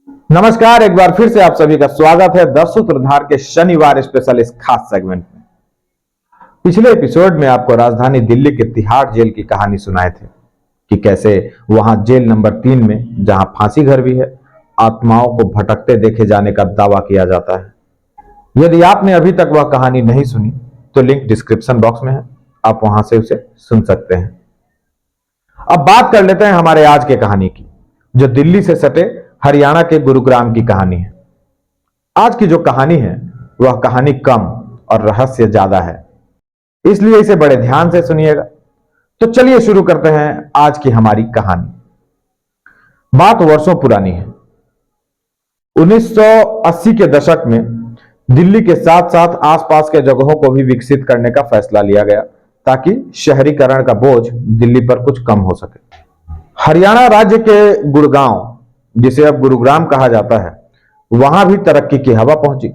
नमस्कार, एक बार फिर से आप सभी का स्वागत है द सूत्रधार के शनिवार स्पेशल इस खास सेगमेंट में। पिछले एपिसोड में आपको राजधानी दिल्ली के तिहाड़ जेल की कहानी सुनाए थे कि कैसे वहां जेल नंबर 3 में, जहां फांसी घर भी है, आत्माओं को भटकते देखे जाने का दावा किया जाता है। यदि आपने अभी तक वह कहानी नहीं सुनी तो लिंक डिस्क्रिप्शन बॉक्स में है, आप वहां से उसे सुन सकते हैं। अब बात कर लेते हैं हमारे आज के कहानी की, जो दिल्ली से सटे हरियाणा के गुरुग्राम की कहानी है। आज की जो कहानी है वह कहानी कम और रहस्य ज्यादा है, इसलिए इसे बड़े ध्यान से सुनिएगा। तो चलिए शुरू करते हैं आज की हमारी कहानी। बात वर्षों पुरानी है। 1980 के दशक में दिल्ली के साथ साथ आसपास के जगहों को भी विकसित करने का फैसला लिया गया ताकि शहरीकरण का बोझ दिल्ली पर कुछ कम हो सके। हरियाणा राज्य के गुड़गांव, जिसे अब गुरुग्राम कहा जाता है, वहां भी तरक्की की हवा पहुंची।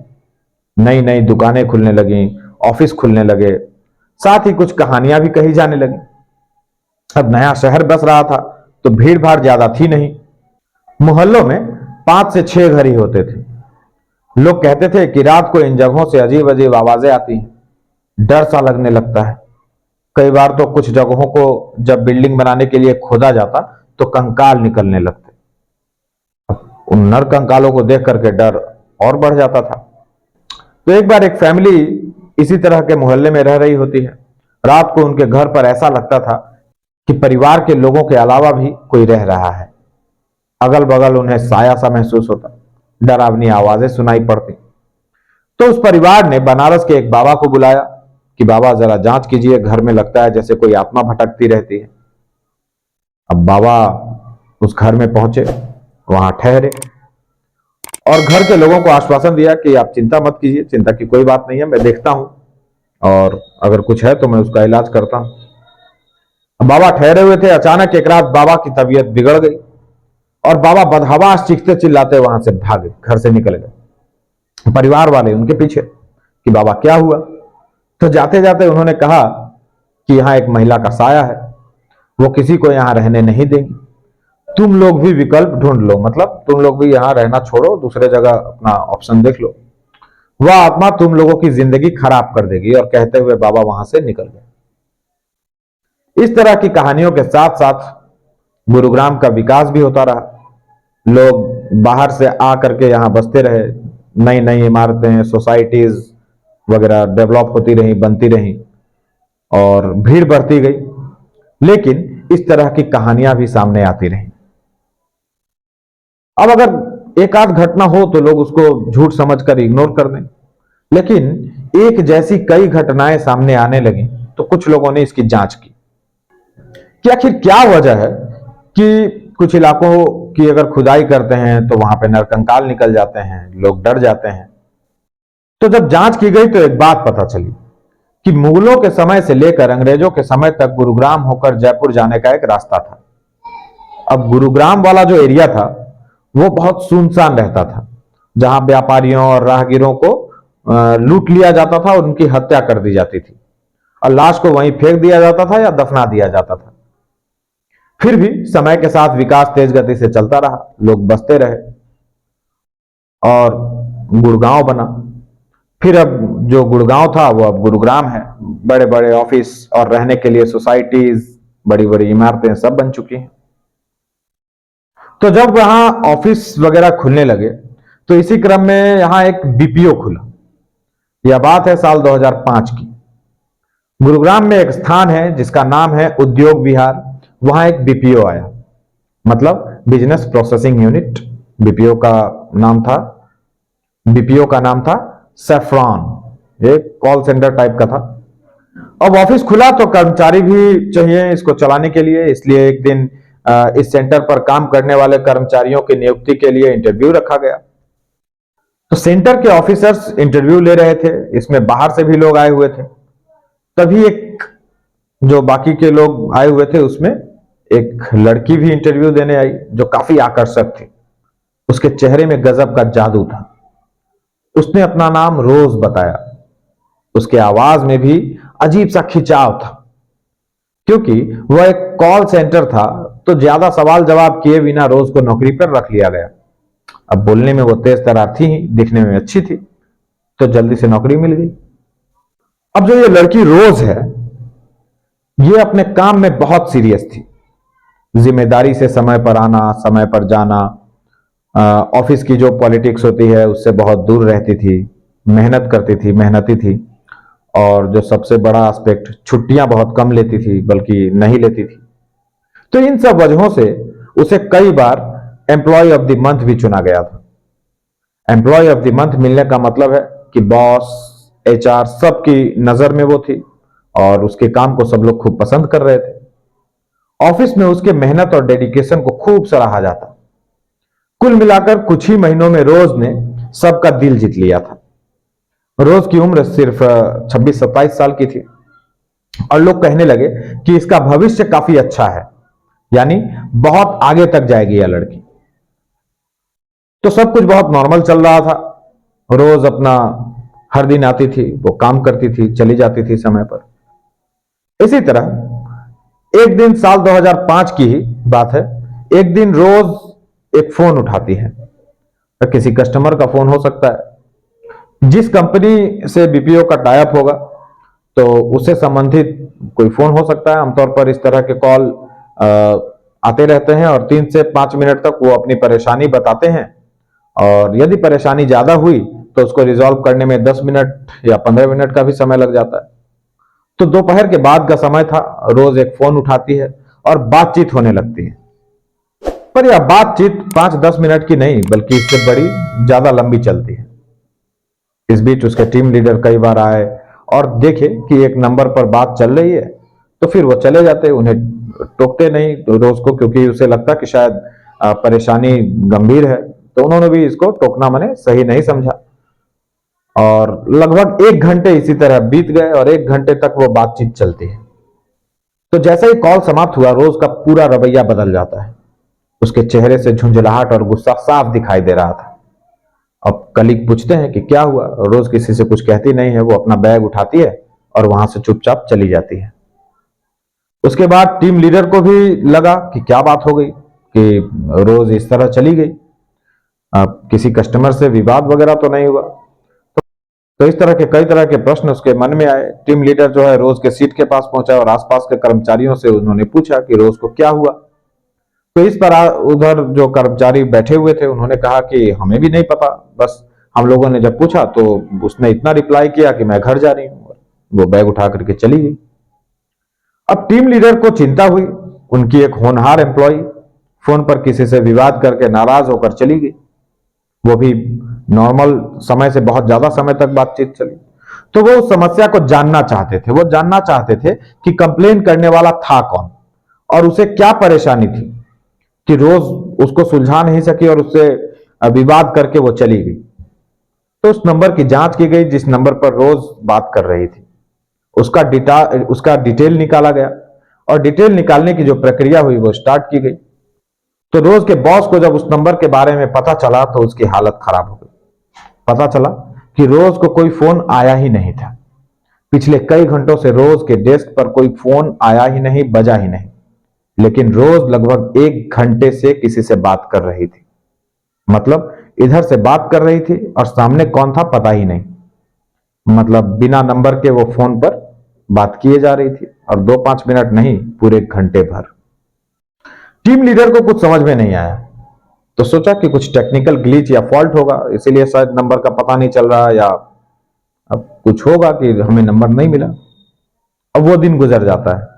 नई नई दुकानें खुलने लगी, ऑफिस खुलने लगे, साथ ही कुछ कहानियां भी कही जाने लगी। अब नया शहर बस रहा था तो भीड़ भाड़ ज्यादा थी नहीं। मोहल्लों में 5 से 6 घर ही होते थे। लोग कहते थे कि रात को इन जगहों से अजीब अजीब आवाजें आती हैं, डर सा लगने लगता है। कई बार तो कुछ जगहों को जब बिल्डिंग बनाने के लिए खोदा जाता तो कंकाल निकलने लगते। उन नर कंकालों को देख करके डर और बढ़ जाता था। तो एक बार एक फैमिली इसी तरह के मोहल्ले में रह रही होती है। रात को उनके घर पर ऐसा लगता था कि परिवार के लोगों के अलावा भी कोई रह रहा है। अगल बगल उन्हें साया सा महसूस होता, डरावनी आवाजें सुनाई पड़ती। तो उस परिवार ने बनारस के एक बाबा को बुलाया कि बाबा जरा जांच कीजिए, घर में लगता है जैसे कोई आत्मा भटकती रहती है। अब बाबा उस घर में पहुंचे, वहां ठहरे और घर के लोगों को आश्वासन दिया कि आप चिंता मत कीजिए, चिंता की कोई बात नहीं है, मैं देखता हूं और अगर कुछ है तो मैं उसका इलाज करता हूं। अब बाबा ठहरे हुए थे। अचानक एक रात बाबा की तबीयत बिगड़ गई और बाबा बदहवास चीखते चिल्लाते वहां से भागे, घर से निकल गए। परिवार वाले उनके पीछे कि बाबा क्या हुआ। तो जाते जाते उन्होंने कहा कि यहां एक महिला का साया है, वो किसी को यहां रहने नहीं देगी, तुम लोग भी विकल्प ढूंढ लो, मतलब तुम लोग भी यहां रहना छोड़ो, दूसरे जगह अपना ऑप्शन देख लो, वह आत्मा तुम लोगों की जिंदगी खराब कर देगी। और कहते हुए बाबा वहां से निकल गए। इस तरह की कहानियों के साथ साथ गुरुग्राम का विकास भी होता रहा। लोग बाहर से आ करके यहां बसते रहे, नई नई इमारतें, सोसाइटीज वगैरह डेवलप होती रही, बनती रही और भीड़ बढ़ती गई। लेकिन इस तरह की कहानियां भी सामने आती रही। अब अगर एक आध घटना हो तो लोग उसको झूठ समझकर इग्नोर कर दें, लेकिन एक जैसी कई घटनाएं सामने आने लगी तो कुछ लोगों ने इसकी जांच की कि आखिर क्या वजह है कि कुछ इलाकों की अगर खुदाई करते हैं तो वहां पे नरकंकाल निकल जाते हैं, लोग डर जाते हैं। तो जब जांच की गई तो एक बात पता चली कि मुगलों के समय से लेकर अंग्रेजों के समय तक गुरुग्राम होकर जयपुर जाने का एक रास्ता था। अब गुरुग्राम वाला जो एरिया था वो बहुत सुनसान रहता था, जहां व्यापारियों और राहगीरों को लूट लिया जाता था और उनकी हत्या कर दी जाती थी और लाश को वहीं फेंक दिया जाता था या दफना दिया जाता था। फिर भी समय के साथ विकास तेज गति से चलता रहा, लोग बसते रहे और गुड़गांव बना। फिर अब जो गुड़गांव था वो अब गुरुग्राम है। बड़े बड़े ऑफिस और रहने के लिए सोसाइटीज, बड़ी बड़ी इमारतें सब बन चुकी हैं। तो जब वहां ऑफिस वगैरह खुलने लगे तो इसी क्रम में यहां एक बीपीओ खुला। यह बात है साल 2005 की। गुरुग्राम में एक स्थान है जिसका नाम है उद्योग विहार। वहां एक बीपीओ आया, मतलब बिजनेस प्रोसेसिंग यूनिट। बीपीओ का नाम था बीपीओ का नाम था सैफ्रॉन। एक कॉल सेंटर टाइप का था। अब ऑफिस खुला तो कर्मचारी भी चाहिए इसको चलाने के लिए, इसलिए एक दिन इस सेंटर पर काम करने वाले कर्मचारियों की नियुक्ति के लिए इंटरव्यू रखा गया। तो सेंटर के ऑफिसर्स इंटरव्यू ले रहे थे, इसमें बाहर से भी लोग आए हुए थे। तभी एक जो बाकी के लोग आए हुए थे उसमें एक लड़की भी इंटरव्यू देने आई जो काफी आकर्षक थी। उसके चेहरे में गजब का जादू था। उसने अपना नाम रोज बताया। उसके आवाज में भी अजीब सा खिंचाव था। क्योंकि वह एक कॉल सेंटर था तो ज्यादा सवाल जवाब किए बिना रोज को नौकरी पर रख लिया गया। अब बोलने में वो तेज तरार थी ही, दिखने में अच्छी थी, तो जल्दी से नौकरी मिल गई। अब जो ये लड़की रोज है, ये अपने काम में बहुत सीरियस थी। जिम्मेदारी से समय पर आना, समय पर जाना, ऑफिस की जो पॉलिटिक्स होती है उससे बहुत दूर रहती थी, मेहनत करती थी, मेहनती थी, और जो सबसे बड़ा एस्पेक्ट, छुट्टियां बहुत कम लेती थी, बल्कि नहीं लेती थी। तो इन सब वजहों से उसे कई बार एम्प्लॉय ऑफ द मंथ भी चुना गया था। एम्प्लॉय ऑफ द मंथ मिलने का मतलब है कि बॉस, एचआर सबकी नजर में वो थी और उसके काम को सब लोग खूब पसंद कर रहे थे। ऑफिस में उसके मेहनत और डेडिकेशन को खूब सराहा जाता। कुल मिलाकर कुछ ही महीनों में रोज ने सबका दिल जीत लिया था। रोज की उम्र सिर्फ 26-27 साल की थी और लोग कहने लगे कि इसका भविष्य काफी अच्छा है, यानी बहुत आगे तक जाएगी यह लड़की। तो सब कुछ बहुत नॉर्मल चल रहा था। रोज अपना हर दिन आती थी, वो काम करती थी, चली जाती थी समय पर। इसी तरह एक दिन, साल 2005 की ही बात है, एक दिन रोज एक फोन उठाती है। किसी कस्टमर का फोन हो सकता है, जिस कंपनी से बीपीओ का टाई अप होगा तो उससे संबंधित कोई फोन हो सकता है। आमतौर पर इस तरह के कॉल आते रहते हैं और 3 से 5 मिनट तक वो अपनी परेशानी बताते हैं, और यदि परेशानी ज्यादा हुई तो उसको रिजॉल्व करने में 10 मिनट या 15 मिनट का भी समय लग जाता है। तो दोपहर के बाद का समय था, रोज एक फोन उठाती है और बातचीत होने लगती है। पर यह बातचीत 5-10 मिनट की नहीं, बल्कि इससे बड़ी, ज्यादा लंबी चलती है। इस बीच उसके टीम लीडर कई बार आए और देखे कि एक नंबर पर बात चल रही है, तो फिर वो चले जाते, उन्हें टोकते नहीं तो रोज को, क्योंकि उसे लगता कि शायद परेशानी गंभीर है, तो उन्होंने भी इसको टोकना मने सही नहीं समझा। और लगभग 1 घंटे इसी तरह बीत गए और 1 घंटे तक वो बातचीत चलती है। तो जैसे ही कॉल समाप्त हुआ, रोज का पूरा रवैया बदल जाता है। उसके चेहरे से झुंझलाहट और गुस्सा साफ दिखाई दे रहा था। अब कलीग पूछते हैं कि क्या हुआ, रोज किसी से कुछ कहती नहीं है, वो अपना बैग उठाती है और वहां से चुपचाप चली जाती है। उसके बाद टीम लीडर को भी लगा कि क्या बात हो गई कि रोज इस तरह चली गई। अब किसी कस्टमर से विवाद वगैरह तो नहीं हुआ। तो इस तरह के कई तरह के प्रश्न उसके मन में आए। टीम लीडर जो है रोज के सीट के पास पहुंचा और आसपास के कर्मचारियों से उन्होंने पूछा कि रोज को क्या हुआ। तो इस पर उधर जो कर्मचारी बैठे हुए थे उन्होंने कहा कि हमें भी नहीं पता, बस हम लोगों ने जब पूछा तो उसने इतना रिप्लाई किया कि मैं घर जा रही हूँ, वो बैग उठा करके चली गई। अब टीम लीडर को चिंता हुई, उनकी एक होनहार एम्प्लॉय फोन पर किसी से विवाद करके नाराज होकर चली गई। वो भी नॉर्मल समय से बहुत ज्यादा समय तक बातचीत चली। तो वो उस समस्या को जानना चाहते थे। वो जानना चाहते थे कि कंप्लेन करने वाला था कौन और उसे क्या परेशानी थी कि रोज उसको सुलझा नहीं सकी और उससे विवाद करके वो चली गई। तो उस नंबर की जांच की गई जिस नंबर पर रोज बात कर रही थी। उसका डिटेल निकाला गया और डिटेल निकालने की जो प्रक्रिया हुई वो स्टार्ट की गई। तो रोज के बॉस को जब उस नंबर के बारे में पता चला तो उसकी हालत खराब हो गई। पता चला कि रोज को कोई फोन आया ही नहीं था। पिछले कई घंटों से रोज के डेस्क पर कोई फोन आया ही नहीं, बजा ही नहीं, लेकिन रोज लगभग 1 घंटे से किसी से बात कर रही थी। मतलब इधर से बात कर रही थी और सामने कौन था पता ही नहीं। मतलब बिना नंबर के वो फोन पर बात किए जा रही थी, और 2-5 मिनट नहीं, पूरे घंटे भर। टीम लीडर को कुछ समझ में नहीं आया, तो सोचा कि कुछ टेक्निकल ग्लिच या फॉल्ट होगा, इसीलिए शायद नंबर का पता नहीं चल रहा, या अब कुछ होगा कि हमें नंबर नहीं मिला। अब वो दिन गुजर जाता है।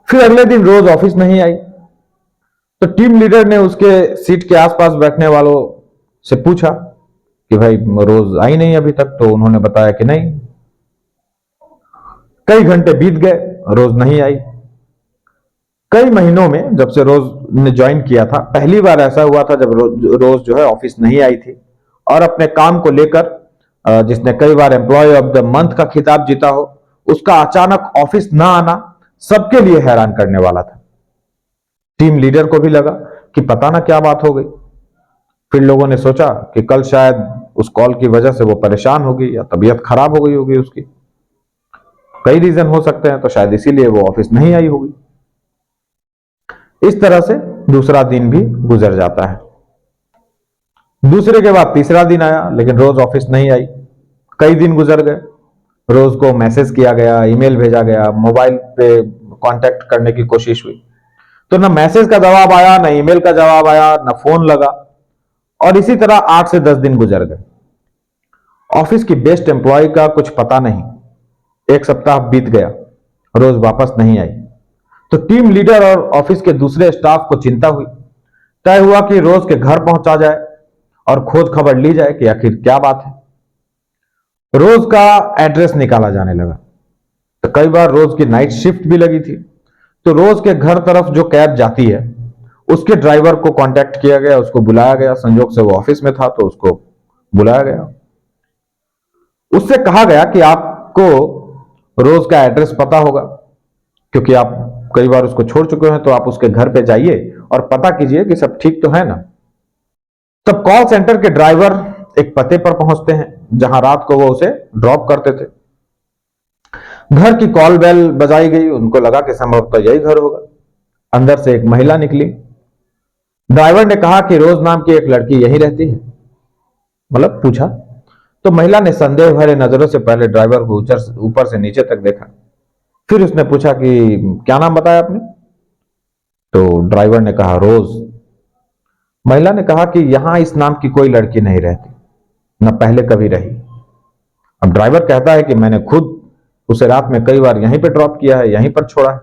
फिर अगले दिन रोज ऑफिस नहीं आई। तो टीम लीडर ने उसके सीट के आसपास बैठने वालों से पूछा कि भाई रोज आई नहीं अभी तक, तो उन्होंने बताया कि नहीं। कई घंटे बीत गए, रोज नहीं आई। कई महीनों में जब से रोज ने ज्वाइन किया था, पहली बार ऐसा हुआ था जब रोज जो है ऑफिस नहीं आई थी और अपने काम को लेकर, जिसने कई बार एम्प्लॉय ऑफ द मंथ का खिताब जीता हो, उसका अचानक ऑफिस ना आना सबके लिए हैरान करने वाला था। टीम लीडर को भी लगा कि पता ना क्या बात हो गई। फिर लोगों ने सोचा कि कल शायद उस कॉल की वजह से वो परेशान होगी या तबीयत खराब हो गई होगी उसकी। कई रीजन हो सकते हैं, तो शायद इसीलिए वो ऑफिस नहीं आई होगी। इस तरह से दूसरा दिन भी गुजर जाता है। दूसरे के बाद तीसरा दिन आया, लेकिन रोज ऑफिस नहीं आई। कई दिन गुजर गए, रोज को मैसेज किया गया, ईमेल भेजा गया, मोबाइल पे कांटेक्ट करने की कोशिश हुई, तो ना मैसेज का जवाब आया, ना ईमेल का जवाब आया, ना फोन लगा। और इसी तरह 8 से 10 दिन गुजर गए। ऑफिस की बेस्ट एम्प्लॉय का कुछ पता नहीं। एक सप्ताह बीत गया, रोज वापस नहीं आई। तो टीम लीडर और ऑफिस के दूसरे स्टाफ को चिंता हुई। तय हुआ कि रोज के घर पहुंचा जाए और खोज खबर ली जाए कि आखिर क्या बात है। रोज का एड्रेस निकाला जाने लगा। तो कई बार रोज की नाइट शिफ्ट भी लगी थी, तो रोज के घर तरफ जो कैब जाती है उसके ड्राइवर को कांटेक्ट किया गया, उसको बुलाया गया। संजोग से वो ऑफिस में था तो उसको बुलाया गया। उससे कहा गया कि आपको रोज का एड्रेस पता होगा, क्योंकि आप कई बार उसको छोड़ चुके हैं, तो आप उसके घर पे जाइए और पता कीजिए कि सब ठीक तो है ना। तब कॉल सेंटर के ड्राइवर एक पते पर पहुंचते हैं जहां रात को वो उसे ड्रॉप करते थे। घर की कॉल बेल बजाई गई, उनको लगा कि संभवतः यही घर होगा। अंदर से एक महिला निकली। ड्राइवर ने कहा कि रोज नाम की एक लड़की यहीं रहती है, मतलब पूछा। तो महिला ने संदेह भरे नजरों से पहले ड्राइवर को ऊपर से नीचे तक देखा। फिर उसने पूछा कि क्या नाम बताया आपने? तो ड्राइवर ने कहा रोज। महिला ने कहा कि यहां इस नाम की कोई लड़की नहीं रहती, न पहले कभी रही। अब ड्राइवर कहता है कि मैंने खुद उसे रात में कई बार यहीं पे ड्रॉप किया है, यहीं पर छोड़ा है।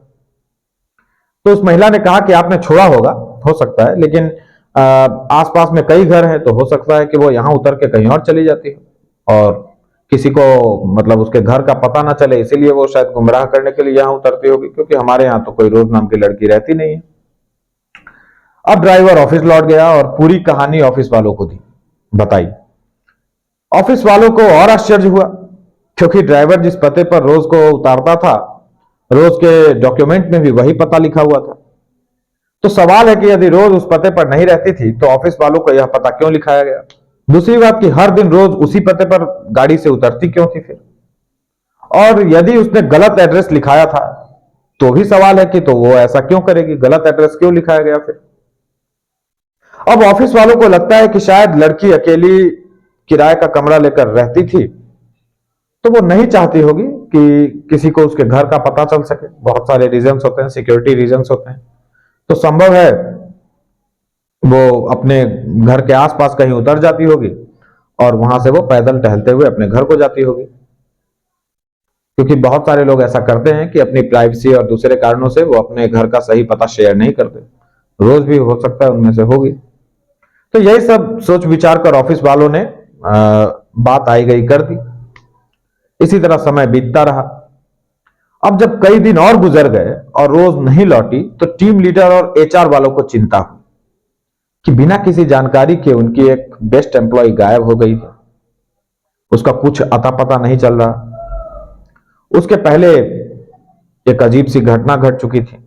तो उस महिला ने कहा कि आपने छोड़ा होगा, हो सकता है, लेकिन आसपास में कई घर हैं, तो हो सकता है कि वो यहां उतर के कहीं और चली जाती है और किसी को मतलब उसके घर का पता ना चले, इसीलिए वो शायद गुमराह करने के लिए यहां उतरती होगी, क्योंकि हमारे यहां तो कोई रोज नाम की लड़की रहती नहीं है। अब ड्राइवर ऑफिस लौट गया और पूरी कहानी ऑफिस वालों को दी बताई। ऑफिस वालों को और आश्चर्य हुआ, क्योंकि ड्राइवर जिस पते पर रोज को उतारता था, रोज के डॉक्यूमेंट में भी वही पता लिखा हुआ था। तो सवाल है कि यदि रोज उस पते पर नहीं रहती थी तो ऑफिस वालों को यह पता क्यों लिखाया गया? दूसरी बात कि हर दिन रोज उसी पते पर गाड़ी से उतरती क्यों थी फिर? और यदि उसने गलत एड्रेस लिखाया था तो भी सवाल है कि तो वो ऐसा क्यों करेगी, गलत एड्रेस क्यों लिखाया गया फिर? अब ऑफिस वालों को लगता है कि शायद लड़की अकेली किराए का कमरा लेकर रहती थी, तो वो नहीं चाहती होगी कि किसी को उसके घर का पता चल सके। बहुत सारे रीजंस होते हैं, सिक्योरिटी रीजंस होते हैं। तो संभव है वो अपने घर के आसपास कहीं उतर जाती होगी और वहां से वो पैदल टहलते हुए अपने घर को जाती होगी, क्योंकि बहुत सारे लोग ऐसा करते हैं कि अपनी प्राइवेसी और दूसरे कारणों से वो अपने घर का सही पता शेयर नहीं करते। रोज भी हो सकता है उनमें से होगी। तो यही सब सोच विचार कर ऑफिस वालों ने बात आई गई कर दी। इसी तरह समय बीतता रहा। अब जब कई दिन और गुजर गए और रोज नहीं लौटी, तो टीम लीडर और एचआर वालों को चिंता हुई कि बिना किसी जानकारी के उनकी एक बेस्ट एम्प्लॉय गायब हो गई है। उसका कुछ अता पता नहीं चल रहा। उसके पहले एक अजीब सी घटना घट चुकी थी।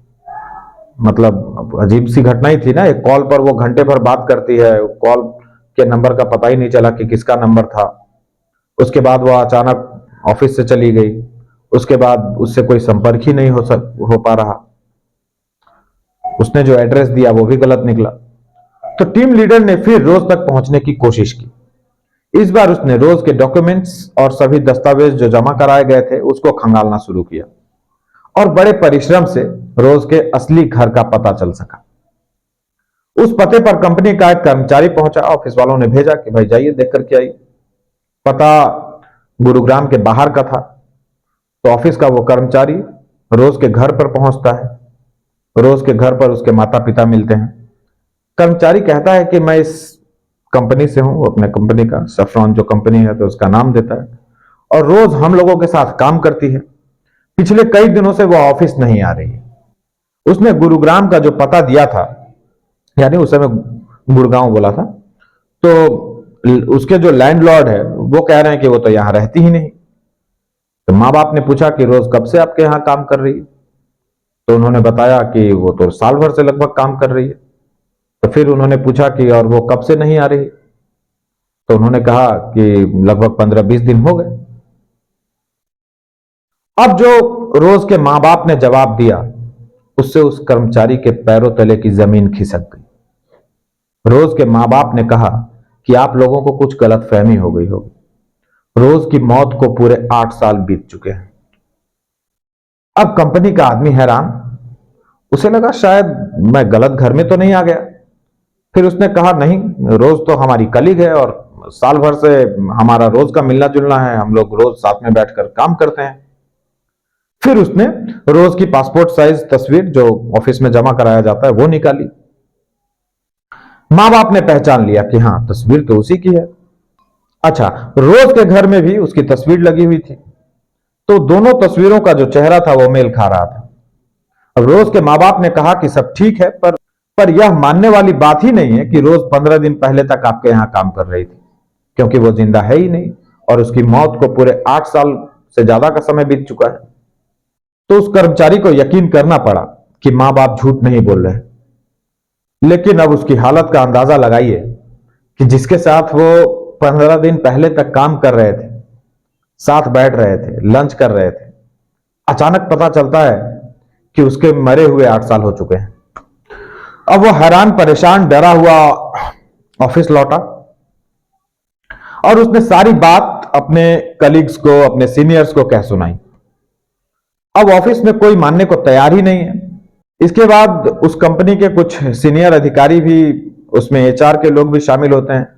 मतलब अजीब सी घटना ही थी ना, एक कॉल पर वो घंटे भर बात करती है, कॉल के नंबर का पता ही नहीं चला कि किसका नंबर था। उसके बाद वो अचानक ऑफिस से चली गई। उसके बाद उससे कोई संपर्क ही नहीं हो पा रहा। उसने जो एड्रेस दिया वो भी गलत निकला। तो टीम लीडर ने फिर रोज तक पहुंचने की कोशिश की। इस बार उसने रोज के डॉक्यूमेंट्स और सभी दस्तावेज जो जमा कराए गए थे उसको खंगालना शुरू किया और बड़े परिश्रम से रोज के असली घर का पता चल सका। उस पते पर कंपनी का एक कर्मचारी पहुंचा। ऑफिस वालों ने भेजा कि भाई जाइए देख करके आइए। पता गुरुग्राम के बाहर का था। तो ऑफिस का वो कर्मचारी रोज के घर पर पहुंचता है। रोज के घर पर उसके माता पिता मिलते हैं। कर्मचारी कहता है कि मैं इस कंपनी से हूं, अपने कंपनी का, सफ्रॉन जो कंपनी है तो उसका नाम देता है, और रोज हम लोगों के साथ काम करती है। पिछले कई दिनों से वो ऑफिस नहीं आ रही है। उसने गुरुग्राम का जो पता दिया था, यानी उस समय गुड़गांव बोला था, तो उसके जो लैंडलॉर्ड है वो कह रहे हैं कि वो तो यहां रहती ही नहीं। तो माँ बाप ने पूछा कि रोज कब से आपके यहां काम कर रही है? तो उन्होंने बताया कि वो तो साल भर से लगभग काम कर रही है। तो फिर उन्होंने पूछा कि और वो कब से नहीं आ रही? तो उन्होंने कहा कि लगभग 15-20 दिन हो गए। अब जो रोज के मां बाप ने जवाब दिया उससे उस कर्मचारी के पैरों तले की जमीन खिसक गई। रोज के मां बाप ने कहा कि आप लोगों को कुछ गलतफहमी हो गई होगी। रोज की मौत को पूरे 8 साल बीत चुके हैं। अब कंपनी का आदमी हैरान, उसे लगा शायद मैं गलत घर में तो नहीं आ गया। फिर उसने कहा नहीं, रोज तो हमारी कलीग है और साल भर से हमारा रोज का मिलना जुलना है, हम लोग रोज साथ में बैठकर काम करते हैं। फिर उसने रोज की पासपोर्ट साइज तस्वीर जो ऑफिस में जमा कराया जाता है वो निकाली। माँ बाप ने पहचान लिया कि हाँ, तस्वीर तो उसी की है। अच्छा, रोज के घर में भी उसकी तस्वीर लगी हुई थी, तो दोनों तस्वीरों का जो चेहरा था वो मेल खा रहा था। अब रोज के माँ बाप ने कहा कि सब ठीक है, पर यह मानने वाली बात ही नहीं है कि रोज 15 दिन पहले तक आपके यहां काम कर रही थी, क्योंकि वो जिंदा है ही नहीं और उसकी मौत को पूरे 8 साल से ज्यादा का समय बीत चुका है। तो उस कर्मचारी को यकीन करना पड़ा कि माँ बाप झूठ नहीं बोल रहे। लेकिन अब उसकी हालत का अंदाजा लगाइए कि जिसके साथ वो 15 दिन पहले तक काम कर रहे थे, साथ बैठ रहे थे, लंच कर रहे थे, अचानक पता चलता है कि उसके मरे हुए 8 साल हो चुके हैं। अब वो हैरान परेशान डरा हुआ ऑफिस लौटा और उसने सारी बात अपने कलीग्स को, अपने सीनियर्स को कह सुनाई। अब ऑफिस में कोई मानने को तैयार ही नहीं है। इसके बाद उस कंपनी के कुछ सीनियर अधिकारी भी, उसमें एचआर के लोग भी शामिल होते हैं।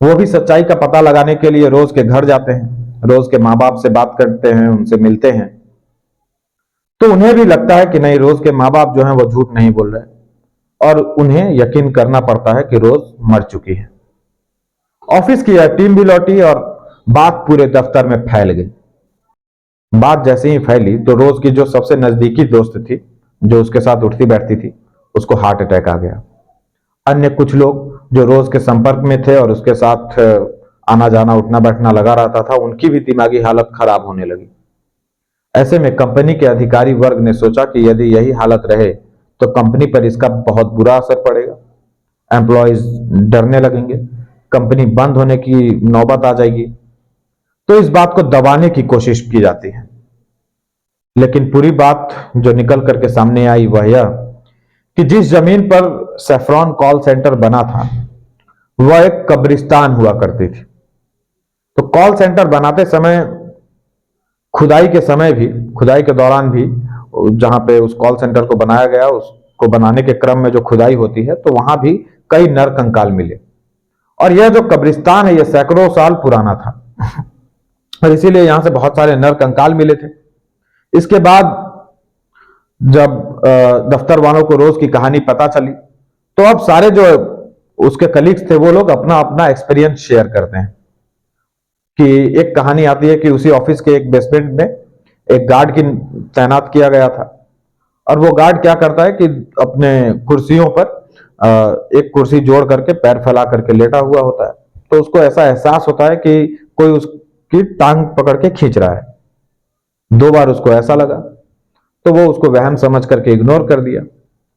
वो भी सच्चाई का पता लगाने के लिए रोज के घर जाते हैं, रोज के माँ बाप से बात करते हैं, उनसे मिलते हैं। तो उन्हें भी लगता है कि नहीं, रोज के माँ बाप जो हैं वो झूठ नहीं बोल रहे और उन्हें यकीन करना पड़ता है कि रोज मर चुकी है। ऑफिस की यह टीम भी लौटी और बात पूरे दफ्तर में फैल गई। बात जैसे ही फैली तो रोज की जो सबसे नजदीकी दोस्त थी, जो उसके साथ उठती बैठती थी, उसको हार्ट अटैक आ गया। अन्य कुछ लोग जो रोज के संपर्क में थे और उसके साथ आना जाना उठना बैठना लगा रहता था, उनकी भी दिमागी हालत खराब होने लगी। ऐसे में कंपनी के अधिकारी वर्ग ने सोचा कि यदि यही हालत रहे तो कंपनी पर इसका बहुत बुरा असर पड़ेगा। एम्प्लॉयज डरने लगेंगे, कंपनी बंद होने की नौबत आ जाएगी। तो इस बात को दबाने की कोशिश की जाती है। लेकिन पूरी बात जो निकल करके सामने आई वह यह कि जिस जमीन पर सेफ्रॉन कॉल सेंटर बना था वह एक कब्रिस्तान हुआ करती थी। तो कॉल सेंटर बनाते समय, खुदाई के समय भी, खुदाई के दौरान भी, जहां पे उस कॉल सेंटर को बनाया गया, उसको बनाने के क्रम में जो खुदाई होती है तो वहां भी कई नर कंकाल मिले। और यह जो कब्रिस्तान है यह सैकड़ों साल पुराना था और इसीलिए यहां से बहुत सारे नर कंकाल मिले थे। इसके बाद जब दफ्तर वालों को रोज की कहानी पता चली तो अब सारे जो उसके कलीग्स थे वो लोग अपना अपना एक्सपीरियंस शेयर करते हैं। कि एक कहानी आती है कि उसी ऑफिस के एक बेसमेंट में एक गार्ड की तैनात किया गया था और वो गार्ड क्या करता है कि अपने कुर्सियों पर एक कुर्सी जोड़ करके पैर फैला करके लेटा हुआ होता है। तो उसको ऐसा एहसास होता है कि कोई उसकी टांग पकड़ के खींच रहा है। 2 बार उसको ऐसा लगा तो वो उसको वहम समझ करके इग्नोर कर दिया।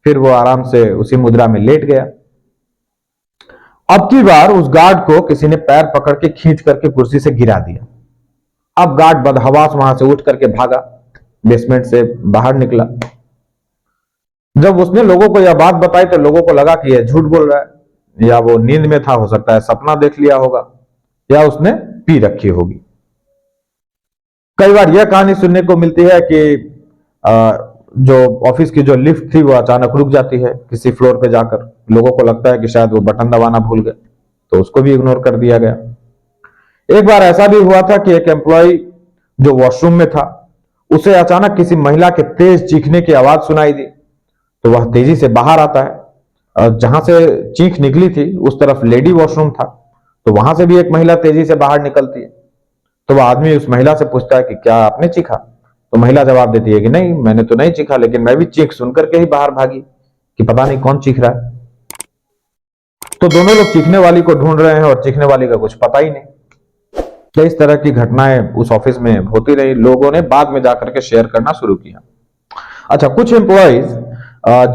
फिर वो आराम से उसी मुद्रा में लेट गया। अब की बार उस गार्ड को किसी ने पैर पकड़ के खींच करके कुर्सी से गिरा दिया। अब गार्ड बदहवास वहां से उठ करके भागा, बेसमेंट से बाहर निकला। जब उसने लोगों को यह बात बताई तो लोगों को लगा कि यह झूठ बोल रहा है, या वो नींद में था, हो सकता है सपना देख लिया होगा, या उसने पी रखी होगी। कई बार यह कहानी सुनने को मिलती है कि जो ऑफिस की जो लिफ्ट थी वो अचानक रुक जाती है किसी फ्लोर पे जाकर। लोगों को लगता है कि शायद वो बटन दबाना भूल गए, तो उसको भी इग्नोर कर दिया गया। एक बार ऐसा भी हुआ था कि एक एम्प्लॉय जो वॉशरूम में था, उसे अचानक किसी महिला के तेज चीखने की आवाज सुनाई दी। तो वह तेजी से बाहर आता है और जहां से चीख निकली थी उस तरफ लेडी वॉशरूम था, तो वहां से भी एक महिला तेजी से बाहर निकलती है। तो वह आदमी उस महिला से पूछता है कि क्या आपने चीखा? तो महिला जवाब देती है कि नहीं, मैंने तो नहीं चीखा, लेकिन मैं भी चीख सुनकर के ही बाहर भागी कि पता नहीं कौन चीख रहा है। तो दोनों लोग चीखने वाली को ढूंढ रहे हैं और चीखने वाली का कुछ पता ही नहीं। तो इस तरह की घटनाएं उस ऑफिस में होती रही। लोगों ने बाद में जाकर के शेयर करना शुरू किया। अच्छा, कुछ एम्प्लॉइज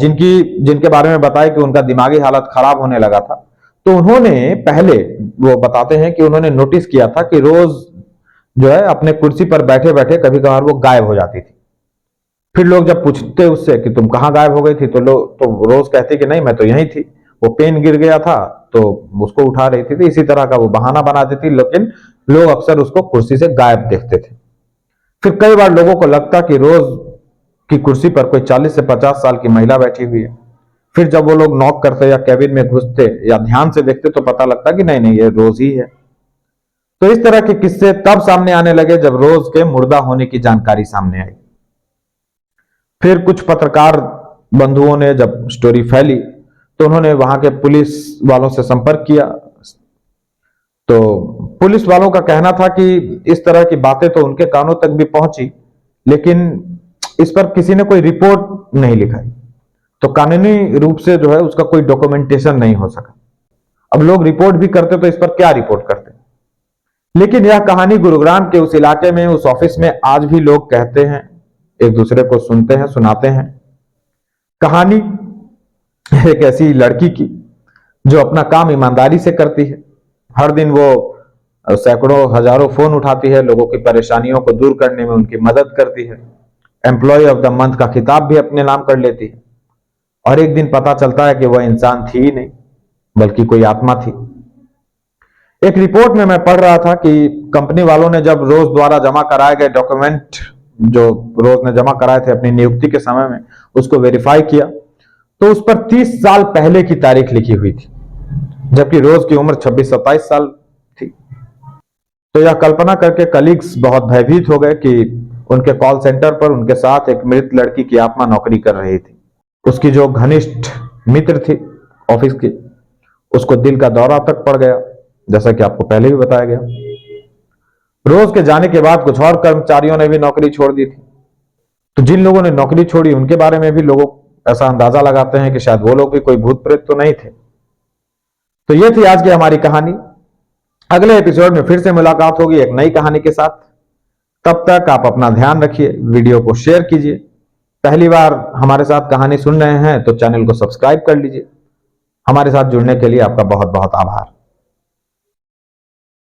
जिनके बारे में बताया कि उनका दिमागी हालत खराब होने लगा था, तो उन्होंने पहले, वो बताते हैं कि उन्होंने नोटिस किया था कि रोज जो है अपने कुर्सी पर बैठे बैठे कभी कभार वो गायब हो जाती थी। फिर लोग जब पूछते उससे कि तुम कहाँ गायब हो गई थी, तो रोज कहती कि नहीं, मैं तो यहीं थी, वो पेन गिर गया था तो उसको उठा रही थी, तो इसी तरह का वो बहाना बना देती, लेकिन लोग अक्सर उसको कुर्सी से गायब देखते थे। फिर कई बार लोगों को लगता कि रोज की कुर्सी पर कोई 40 से 50 साल की महिला बैठी हुई है। फिर जब वो लोग नॉक करते या कैबिन में घुसते या ध्यान से देखते तो पता लगता कि नहीं नहीं, ये रोज ही है। तो इस तरह के किस्से तब सामने आने लगे जब रोज के मुर्दा होने की जानकारी सामने आई। फिर कुछ पत्रकार बंधुओं ने जब स्टोरी फैली तो उन्होंने वहां के पुलिस वालों से संपर्क किया। तो पुलिस वालों का कहना था कि इस तरह की बातें तो उनके कानों तक भी पहुंची, लेकिन इस पर किसी ने कोई रिपोर्ट नहीं लिखाई, तो कानूनी रूप से जो है उसका कोई डॉक्यूमेंटेशन नहीं हो सका। अब लोग रिपोर्ट भी करते तो इस पर क्या रिपोर्ट करते। लेकिन यह कहानी गुरुग्राम के उस इलाके में, उस ऑफिस में आज भी लोग कहते हैं, एक दूसरे को सुनते हैं, सुनाते हैं। कहानी एक ऐसी लड़की की जो अपना काम ईमानदारी से करती है। हर दिन वो सैकड़ों हजारों फोन उठाती है, लोगों की परेशानियों को दूर करने में उनकी मदद करती है, एम्प्लॉय ऑफ द मंथ का खिताब भी अपने नाम कर लेती है। और एक दिन पता चलता है कि वह इंसान थी ही नहीं, बल्कि कोई आत्मा थी। एक रिपोर्ट में मैं पढ़ रहा था कि कंपनी वालों ने जब रोज द्वारा जमा कराए गए डॉक्यूमेंट जो रोज ने जमा कराए थे अपनी नियुक्ति के समय में, उसको वेरीफाई किया तो उस पर 30 साल पहले की तारीख लिखी हुई थी, जबकि रोज की उम्र 26-27 साल थी। तो यह कल्पना करके कलीग्स बहुत भयभीत हो गए कि उनके कॉल सेंटर पर उनके साथ एक मृत लड़की की आत्मा नौकरी कर रही थी। उसकी जो घनिष्ठ मित्र थी ऑफिस की, उसको दिल का दौरा तक पड़ गया, जैसा कि आपको पहले भी बताया गया। रोज के जाने के बाद कुछ और कर्मचारियों ने भी नौकरी छोड़ दी थी। तो जिन लोगों ने नौकरी छोड़ी उनके बारे में भी लोग ऐसा अंदाजा लगाते हैं कि शायद वो लोग भी कोई भूत प्रेत तो नहीं थे। तो ये थी आज की हमारी कहानी। अगले एपिसोड में फिर से मुलाकात होगी एक नई कहानी के साथ। तब तक आप अपना ध्यान रखिए, वीडियो को शेयर कीजिए। पहली बार हमारे साथ कहानी सुन रहे हैं तो चैनल को सब्सक्राइब कर लीजिए। हमारे साथ जुड़ने के लिए आपका बहुत बहुत आभार।